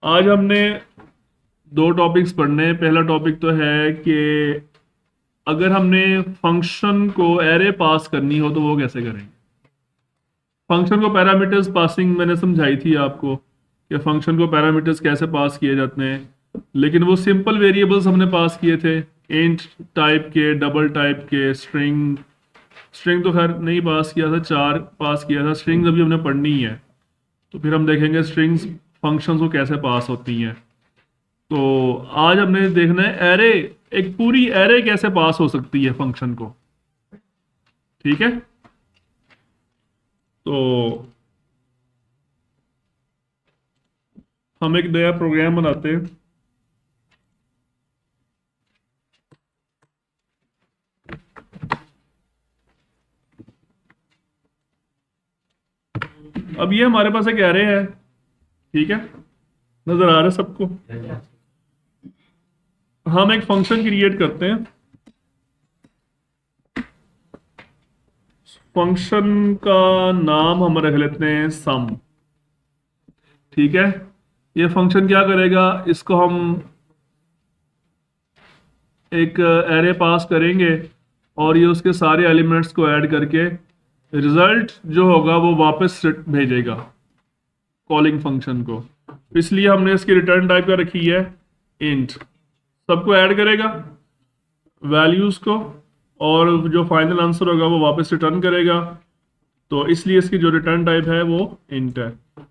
आज हमने दो टॉपिक्स पढ़ने हैं। पहला टॉपिक तो है कि अगर हमने फंक्शन को एरे पास करनी हो तो वो कैसे करेंगे। फंक्शन को पैरामीटर्स पासिंग मैंने समझाई थी आपको कि फंक्शन को पैरामीटर्स कैसे पास किए जाते हैं, लेकिन वो सिंपल वेरिएबल्स हमने पास किए थे, इंट टाइप के, डबल टाइप के, स्ट्रिंग। स्ट्रिंग तो खैर नहीं पास किया था, चार पास किया था। स्ट्रिंग्स अभी हमने पढ़नी है, तो फिर हम देखेंगे स्ट्रिंग्स फंक्शंस को कैसे पास होती हैं। तो आज हमने देखना है एरे, एक पूरी एरे कैसे पास हो सकती है फंक्शन को। ठीक है, तो हम एक नया प्रोग्राम बनाते हैं। अब ये हमारे पास एक एरे है, ठीक है, नजर आ रहा है सबको। हम एक फंक्शन क्रिएट करते हैं। फंक्शन का नाम हम रख लेते हैं सम। ठीक है, ये फंक्शन क्या करेगा, इसको हम एक एरे पास करेंगे और ये उसके सारे एलिमेंट्स को ऐड करके रिजल्ट जो होगा वो वापस भेजेगा कॉलिंग फंक्शन को। इसलिए हमने इसकी रिटर्न टाइप क्या रखी है, इंट। सबको ऐड करेगा वैल्यूज को, और जो फाइनल आंसर होगा वो वापस रिटर्न करेगा। तो इसलिए इसकी जो रिटर्न टाइप है वो इंट है।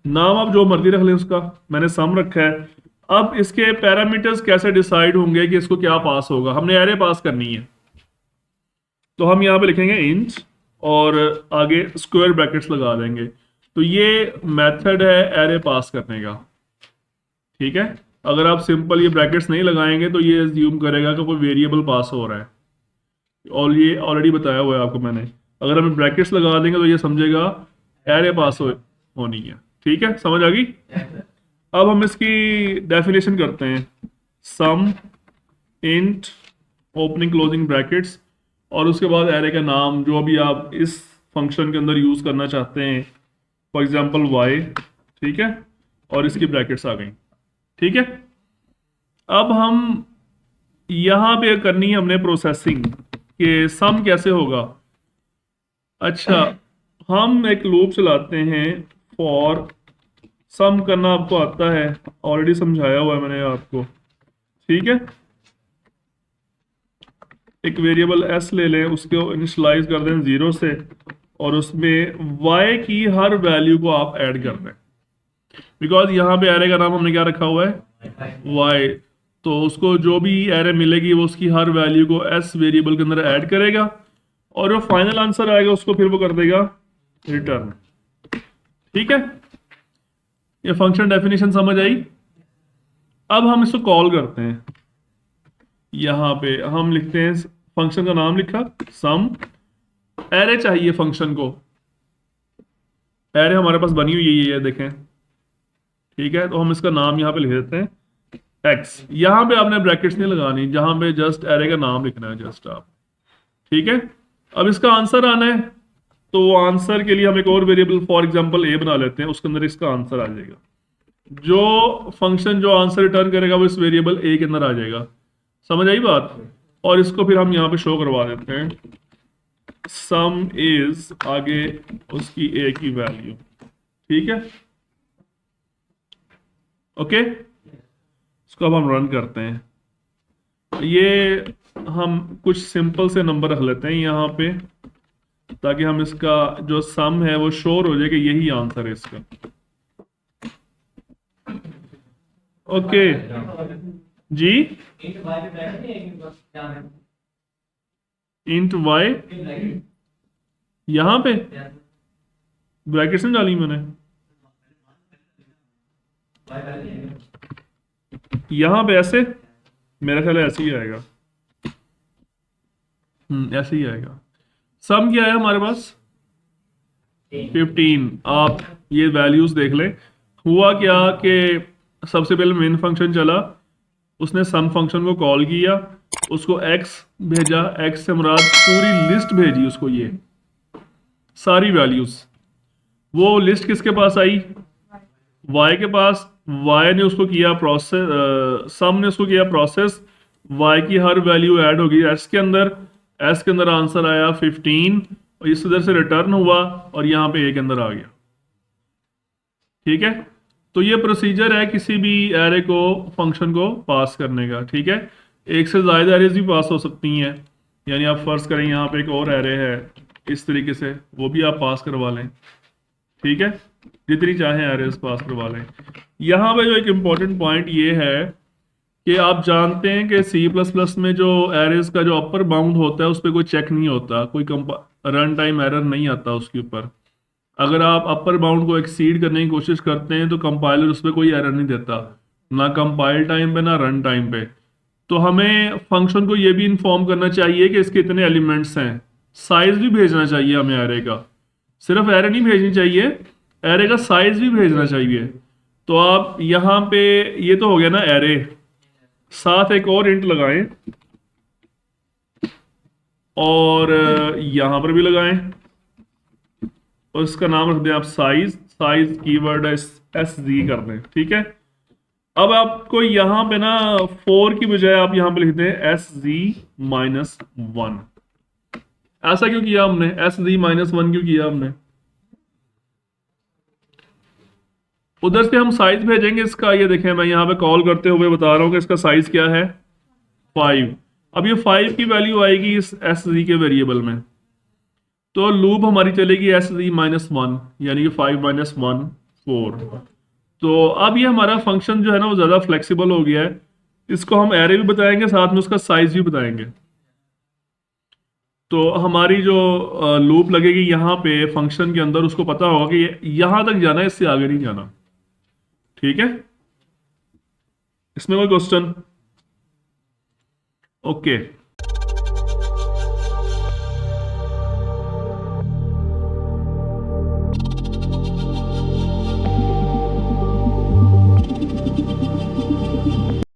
नाम आप जो मर्जी रख लें उसका, मैंने सम रखा है। अब इसके पैरामीटर्स कैसे डिसाइड होंगे कि इसको क्या पास होगा, हमने एरे पास करनी है। तो हम यहाँ पे लिखेंगे इंट और आगे स्क्वायर ब्रैकेट्स लगा देंगे। तो ये मेथड है एरे पास करने का। ठीक है, अगर आप सिंपल ये ब्रैकेट्स नहीं लगाएंगे तो ये एज्यूम करेगा कि कोई वेरिएबल पास हो रहा है, और ये ऑलरेडी बताया हुआ है आपको मैंने। अगर हम ब्रैकेट्स लगा देंगे तो ये समझेगा एरे पास होनी है। ठीक है, समझ आ गई। अब हम इसकी डेफिनेशन करते हैं, सम इंट ओपनिंग क्लोजिंग ब्रैकेट्स, और उसके बाद एरे का नाम जो भी आप इस फंक्शन के अंदर यूज करना चाहते हैं, फॉर एग्जांपल वाई। ठीक है, और इसकी ब्रैकेट्स आ गई। ठीक है, अब हम यहां पे करनी है हमने प्रोसेसिंग कि सम कैसे होगा। अच्छा, हम एक लूप चलाते हैं फॉर सम करना, आपको आता है, ऑलरेडी समझाया हुआ है मैंने आपको। ठीक है, एक वेरिएबल s ले लें, उसको इनिशियलाइज कर दें 0 से, और उसमें y की हर वैल्यू को आप ऐड कर दें। बिकॉज यहाँ पे एरे का नाम हमने क्या रखा हुआ है, y। तो उसको जो भी एरे मिलेगी वो उसकी हर वैल्यू को s वेरिएबल के अंदर ऐड करेगा, और जो फाइनल आंसर आएगा उसको फिर वो कर देगा रिटर्न। ठीक है, ये फंक्शन डेफिनेशन समझ आई। अब हम इसको कॉल करते हैं। यहाँ पे हम लिखते हैं, फंक्शन का नाम लिखा सम, एरे चाहिए फंक्शन को। एरे हमारे पास बनी हुई है, ये देखें। ठीक है, तो हम इसका नाम यहाँ पे लिख देते हैं x। यहाँ पे आपने ब्रैकेट्स नहीं लगानी, जहां पे जस्ट एरे का नाम लिखना है जस्ट आप। ठीक है, अब इसका आंसर आना है, तो वो आंसर के लिए हम एक और वेरिएबल फॉर एग्जांपल a बना लेते हैं, उसके अंदर इसका आंसर आ जाएगा। जो फंक्शन जो आंसर रिटर्न करेगा वो इस वेरिएबल a के अंदर आ जाएगा। समझ आई बात। और इसको फिर हम यहाँ पे शो करवा देते हैं, सम इज आगे उसकी a की वैल्यू। ठीक है, ओके। इसको अब हम रन करते हैं। ये हम कुछ सिंपल से नंबर रख लेते हैं यहाँ पे, ताकि हम इसका जो सम है वो श्योर हो जाए कि यही आंसर है इसका। ओके जी, इंट वाई यहाँ पे ब्रैकेट्स में डाली मैंने, यहाँ पे ऐसे, मेरा ख्याल है ऐसे ही आएगा। ऐसे ही आएगा। सम क्या है हमारे पास, 15। आप ये वैल्यूज देख लें। हुआ क्या कि सबसे पहले मेन फंक्शन चला, उसने सम फंक्शन को कॉल किया, उसको x भेजा, x से मुराद पूरी लिस्ट भेजी उसको, ये सारी वैल्यूज। वो लिस्ट किसके पास आई, y के पास, y ने उसको किया प्रोसेस, सम ने उसको किया प्रोसेस, y की हर वैल्यू ऐड होगी s के अंदर, s के अंदर आंसर आया 15 और इस इधर से रिटर्न हुआ और यहाँ पे a के अंदर आ गया। ठीक है, तो ये प्रोसीजर है किसी भी एरे को फंक्शन को पास करने का। ठीक है, एक से ज़्यादा एरेज भी पास हो सकती हैं, यानी आप फर्ज करें यहाँ पे एक और एरे है इस तरीके से, वो भी आप पास करवा लें। ठीक है, जितनी चाहें एरेज पास करवा लें। यहाँ पे जो एक इम्पॉर्टेंट पॉइंट ये है कि आप जानते हैं कि सी प्लस प्लस में जो एरेज का जो अपर बाउंड होता है उस पर कोई चेक नहीं होता, कोई रन टाइम एरर नहीं आता उसके ऊपर। अगर आप अपर बाउंड को एक्सीड करने की कोशिश करते हैं तो कंपाइलर उस पर कोई एरर नहीं देता, ना कंपाइल टाइम पे ना रन टाइम पे। तो हमें फंक्शन को ये भी इंफॉर्म करना चाहिए कि इसके इतने एलिमेंट्स हैं, साइज भी भेजना चाहिए हमें एरे का, सिर्फ एरे नहीं भेजनी चाहिए, एरे का साइज भी भेजना चाहिए। तो आप यहाँ पे ये तो हो गया ना एरे, साथ एक और इंट लगाएं और यहाँ पर भी लगाएं और इसका नाम रख दें आप size, size keyword S G कर दें। ठीक है, अब आपको यहाँ पे ना 4 की बजाय आप यहाँ पे लिख दें SG-1। ऐसा क्यों किया हमने, SG-1 क्यों किया हमने? उधर से हम साइज भेजेंगे इसका, ये देखें मैं यहाँ पे कॉल करते हुए बता रहा हूँ कि इसका साइज क्या है 5। अब ये 5 की वैल्यू आएगी इस SG के वेरिएबल में, तो लूप हमारी चलेगी SG-1 यानी कि 5 - 1 4। तो अब ये हमारा फंक्शन जो है ना वो ज़्यादा फ्लेक्सिबल हो गया है, इसको हम एरे भी बताएंगे साथ में उसका साइज भी बताएंगे। तो हमारी जो लूप लगेगी यहाँ पे फंक्शन के अंदर, उसको पता होगा कि यहाँ तक जाना है, इससे आगे नहीं जाना। ठीक है, इसमें कोई क्वेश्चन? ओके।